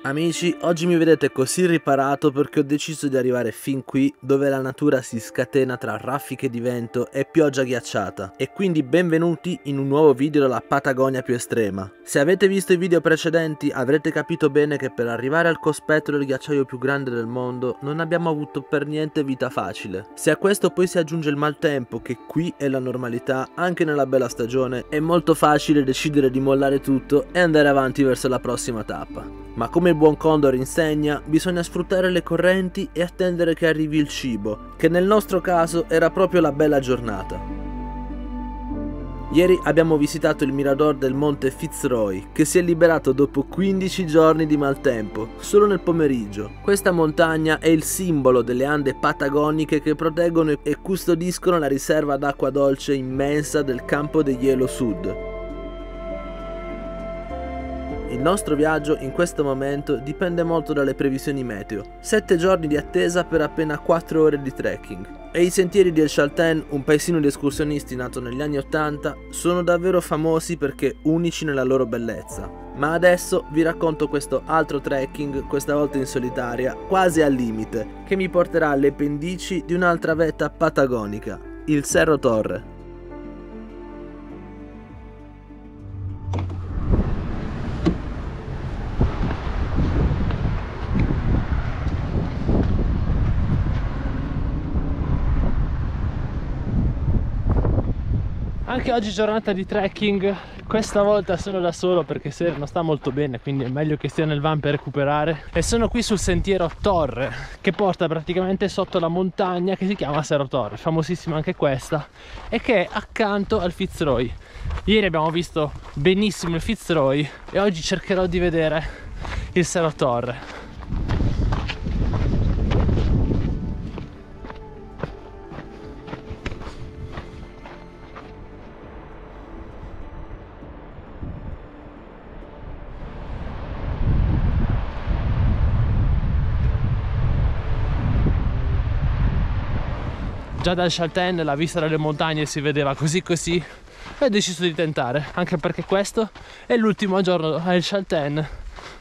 Amici, oggi mi vedete così riparato perché ho deciso di arrivare fin qui dove la natura si scatena tra raffiche di vento e pioggia ghiacciata. E quindi benvenuti in un nuovo video della Patagonia più estrema. Se avete visto i video precedenti avrete capito bene che per arrivare al cospetto del ghiacciaio più grande del mondo non abbiamo avuto per niente vita facile. Se a questo poi si aggiunge il maltempo, che qui è la normalità anche nella bella stagione, è molto facile decidere di mollare tutto e andare avanti verso la prossima tappa. Ma come il buon Condor insegna, bisogna sfruttare le correnti e attendere che arrivi il cibo, che nel nostro caso era proprio la bella giornata. Ieri abbiamo visitato il mirador del monte Fitzroy, che si è liberato dopo 15 giorni di maltempo, solo nel pomeriggio. Questa montagna è il simbolo delle Ande patagoniche che proteggono e custodiscono la riserva d'acqua dolce immensa del Campo de Hielo Sud. Il nostro viaggio in questo momento dipende molto dalle previsioni meteo. 7 giorni di attesa per appena 4 ore di trekking. E i sentieri di El Chaltén, un paesino di escursionisti nato negli anni 80, sono davvero famosi perché unici nella loro bellezza. Ma adesso vi racconto questo altro trekking, questa volta in solitaria, quasi al limite, che mi porterà alle pendici di un'altra vetta patagonica, il Cerro Torre. Anche oggi giornata di trekking, questa volta sono da solo perché Sera non sta molto bene, quindi è meglio che stia nel van per recuperare. E sono qui sul sentiero Torre, che porta praticamente sotto la montagna che si chiama Cerro Torre, famosissima anche questa, e che è accanto al Fitzroy. Ieri abbiamo visto benissimo il Fitzroy e oggi cercherò di vedere il Cerro Torre. Già dal Chaltén la vista delle montagne si vedeva così così e ho deciso di tentare, anche perché questo è l'ultimo giorno al Chaltén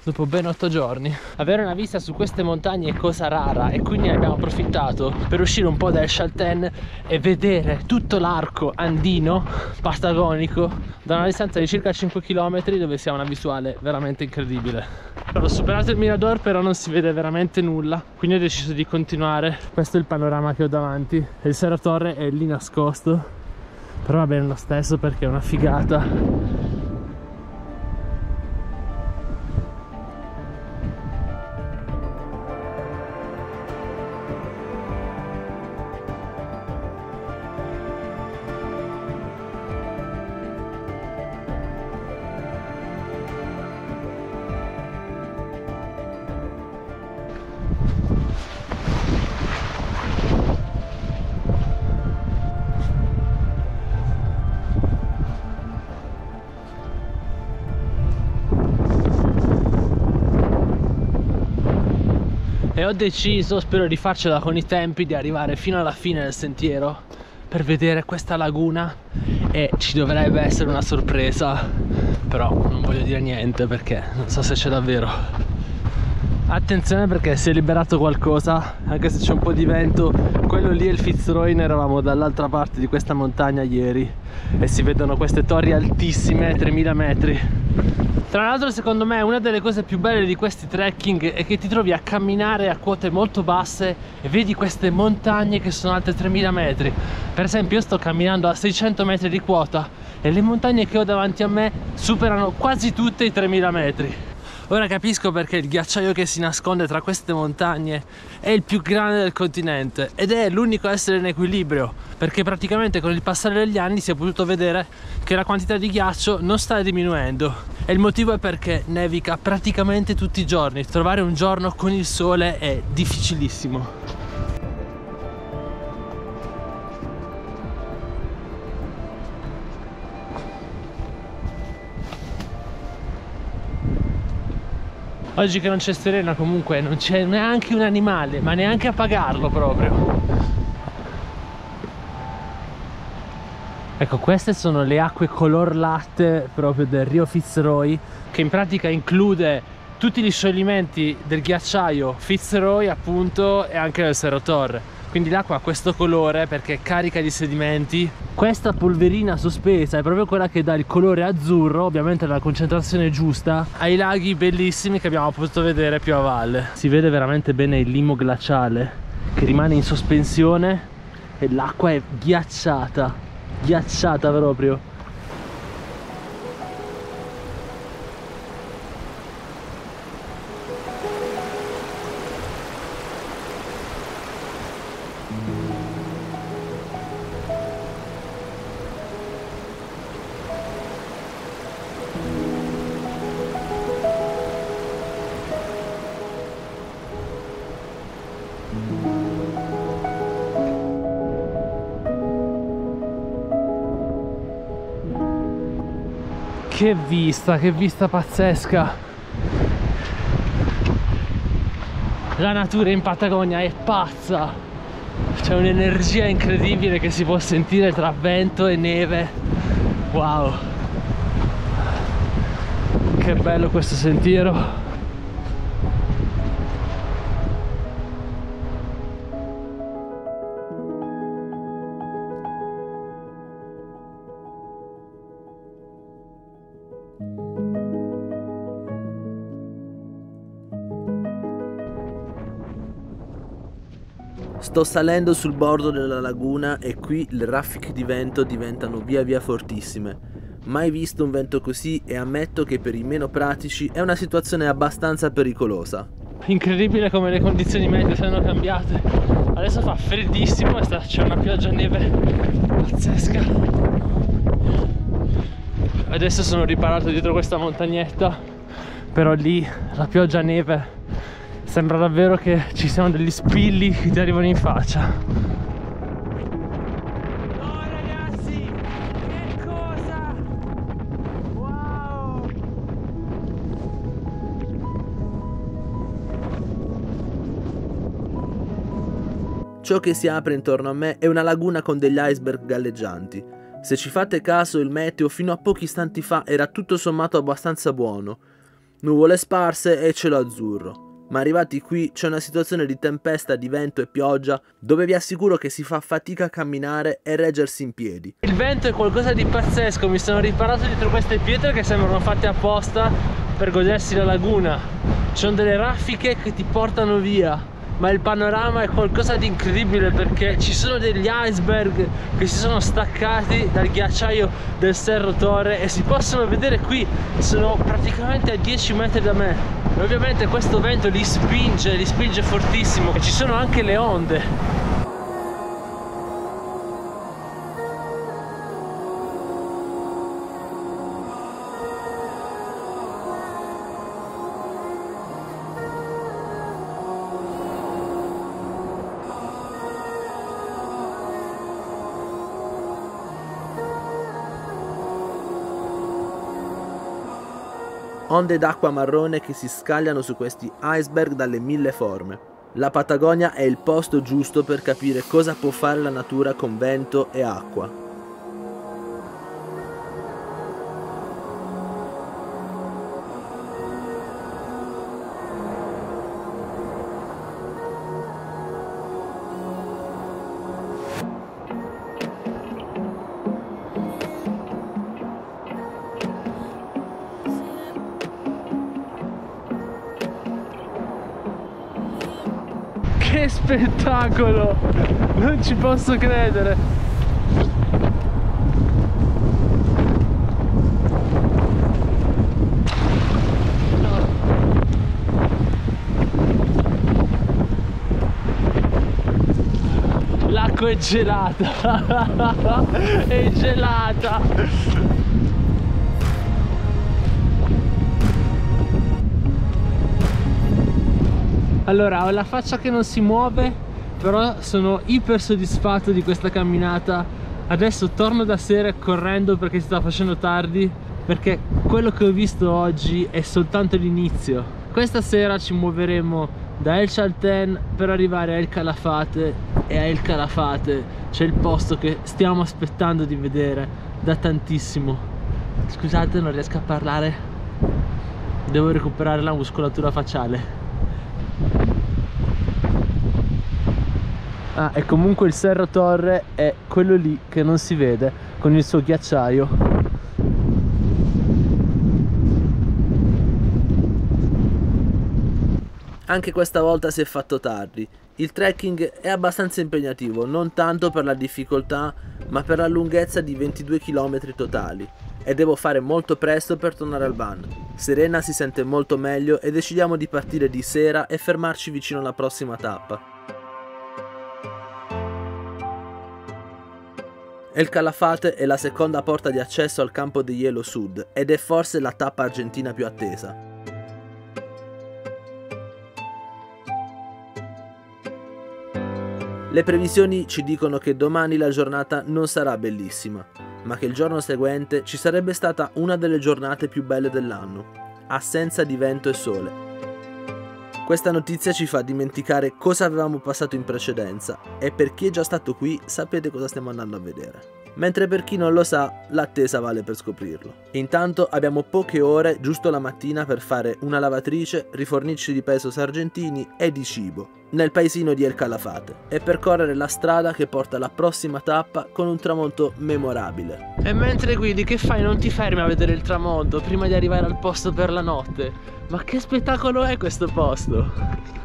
dopo ben 8 giorni. Avere una vista su queste montagne è cosa rara e quindi ne abbiamo approfittato per uscire un po' dal Chaltén e vedere tutto l'arco andino patagonico da una distanza di circa 5 km, dove si ha una visuale veramente incredibile. Ho superato il mirador, però non si vede veramente nulla, quindi ho deciso di continuare. Questo è il panorama che ho davanti. Il Cerro Torre è lì nascosto, però va bene lo stesso perché è una figata. E ho deciso, spero di farcela con i tempi, di arrivare fino alla fine del sentiero per vedere questa laguna, e ci dovrebbe essere una sorpresa, però non voglio dire niente perché non so se c'è davvero. Attenzione perché si è liberato qualcosa, anche se c'è un po' di vento. Quello lì è il Fitzroy, ne eravamo dall'altra parte di questa montagna ieri e si vedono queste torri altissime, 3000 metri. Tra l'altro, secondo me, una delle cose più belle di questi trekking è che ti trovi a camminare a quote molto basse e vedi queste montagne che sono alte 3000 metri. Per esempio, io sto camminando a 600 metri di quota e le montagne che ho davanti a me superano quasi tutte i 3000 metri. Ora capisco perché il ghiacciaio che si nasconde tra queste montagne è il più grande del continente ed è l'unico a essere in equilibrio, perché praticamente con il passare degli anni si è potuto vedere che la quantità di ghiaccio non sta diminuendo, e il motivo è perché nevica praticamente tutti i giorni. Trovare un giorno con il sole è difficilissimo. Oggi che non c'è Serena comunque non c'è neanche un animale, ma neanche a pagarlo proprio. Ecco, queste sono le acque color latte proprio del Rio Fitzroy, che in pratica include tutti gli scioglimenti del ghiacciaio Fitzroy appunto e anche del Cerro Torre. Quindi l'acqua ha questo colore perché è carica di sedimenti. Questa polverina sospesa è proprio quella che dà il colore azzurro, ovviamente la concentrazione giusta, ai laghi bellissimi che abbiamo potuto vedere più a valle. Si vede veramente bene il limo glaciale che rimane in sospensione e l'acqua è ghiacciata, ghiacciata proprio. Che vista pazzesca! La natura in Patagonia è pazza! C'è un'energia incredibile che si può sentire tra vento e neve. Wow! Che bello questo sentiero! Sto salendo sul bordo della laguna e qui le raffiche di vento diventano via via fortissime. Mai visto un vento così e ammetto che per i meno pratici è una situazione abbastanza pericolosa. Incredibile come le condizioni meteo siano cambiate. Adesso fa freddissimo e c'è una pioggia neve pazzesca. Adesso sono riparato dietro questa montagnetta, però lì la pioggia neve sembra davvero che ci siano degli spilli che ti arrivano in faccia. Oh ragazzi, che cosa! Wow! Ciò che si apre intorno a me è una laguna con degli iceberg galleggianti. Se ci fate caso, il meteo fino a pochi istanti fa era tutto sommato abbastanza buono. Nuvole sparse e cielo azzurro. Ma arrivati qui c'è una situazione di tempesta, di vento e pioggia dove vi assicuro che si fa fatica a camminare e reggersi in piedi. Il vento è qualcosa di pazzesco, mi sono riparato dietro queste pietre che sembrano fatte apposta per godersi la laguna. Ci sono delle raffiche che ti portano via, ma il panorama è qualcosa di incredibile perché ci sono degli iceberg che si sono staccati dal ghiacciaio del Cerro Torre e si possono vedere qui, sono praticamente a 10 metri da me. E ovviamente questo vento li spinge fortissimo e ci sono anche le onde. Onde d'acqua marrone che si scagliano su questi iceberg dalle mille forme. La Patagonia è il posto giusto per capire cosa può fare la natura con vento e acqua. Che spettacolo! Non ci posso credere! L'acqua è gelata! È gelata! Allora, ho la faccia che non si muove, però sono iper soddisfatto di questa camminata. Adesso torno da sera correndo perché si sta facendo tardi, perché quello che ho visto oggi è soltanto l'inizio. Questa sera ci muoveremo da El Chaltén per arrivare a El Calafate, e a El Calafate c'è il posto che stiamo aspettando di vedere da tantissimo. Scusate, non riesco a parlare. Devo recuperare la muscolatura facciale. Ah, e comunque il Cerro Torre è quello lì che non si vede, con il suo ghiacciaio. Anche questa volta si è fatto tardi. Il trekking è abbastanza impegnativo, non tanto per la difficoltà, ma per la lunghezza di 22 km totali. E devo fare molto presto per tornare al van. Serena si sente molto meglio e decidiamo di partire di sera e fermarci vicino alla prossima tappa. El Calafate è la seconda porta di accesso al campo di Hielo Sud ed è forse la tappa argentina più attesa. Le previsioni ci dicono che domani la giornata non sarà bellissima, ma che il giorno seguente ci sarebbe stata una delle giornate più belle dell'anno, assenza di vento e sole. Questa notizia ci fa dimenticare cosa avevamo passato in precedenza e per chi è già stato qui sapete cosa stiamo andando a vedere. Mentre per chi non lo sa, l'attesa vale per scoprirlo. Intanto abbiamo poche ore, giusto la mattina, per fare una lavatrice, rifornirci di pesos argentini e di cibo, nel paesino di El Calafate, e percorrere la strada che porta alla prossima tappa con un tramonto memorabile. E mentre guidi, che fai? Non ti fermi a vedere il tramonto prima di arrivare al posto per la notte? Ma che spettacolo è questo posto?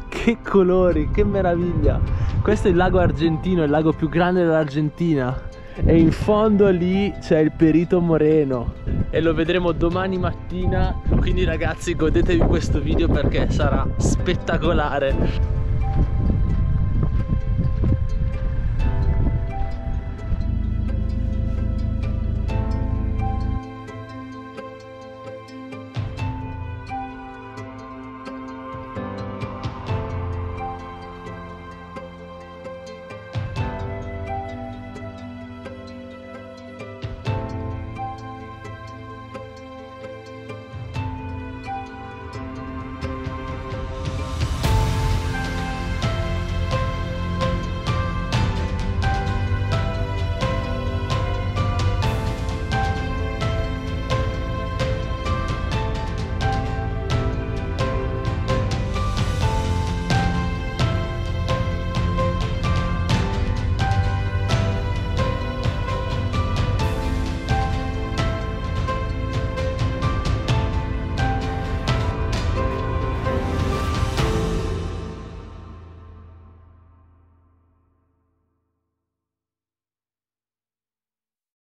Che colori, che meraviglia! Questo è il lago argentino, il lago più grande dell'Argentina. E in fondo lì c'è il Perito Moreno e lo vedremo domani mattina. Quindi ragazzi, godetevi questo video perché sarà spettacolare.